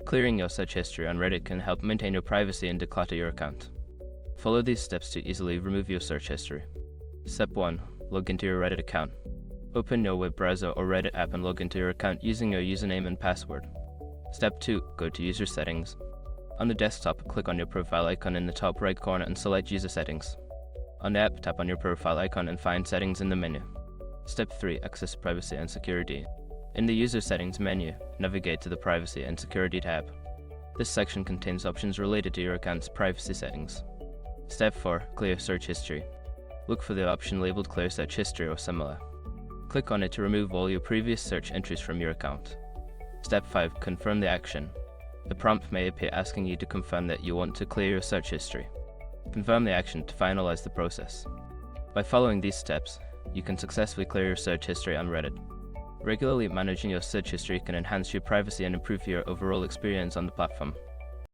Clearing your search history on Reddit can help maintain your privacy and declutter your account. Follow these steps to easily remove your search history. Step 1. Log into your Reddit account. Open your web browser or Reddit app and log into your account using your username and password. Step 2. Go to User Settings. On the desktop, click on your profile icon in the top right corner and select User Settings. On the app, tap on your profile icon and find Settings in the menu. Step 3. Access Privacy and Security. In the User Settings menu, navigate to the Privacy and Security tab. This section contains options related to your account's privacy settings. Step 4. Clear Search History. Look for the option labeled Clear Search History or similar. Click on it to remove all your previous search entries from your account. Step 5. Confirm the action. The prompt may appear asking you to confirm that you want to clear your search history. Confirm the action to finalize the process. By following these steps, you can successfully clear your search history on Reddit. Regularly managing your search history can enhance your privacy and improve your overall experience on the platform.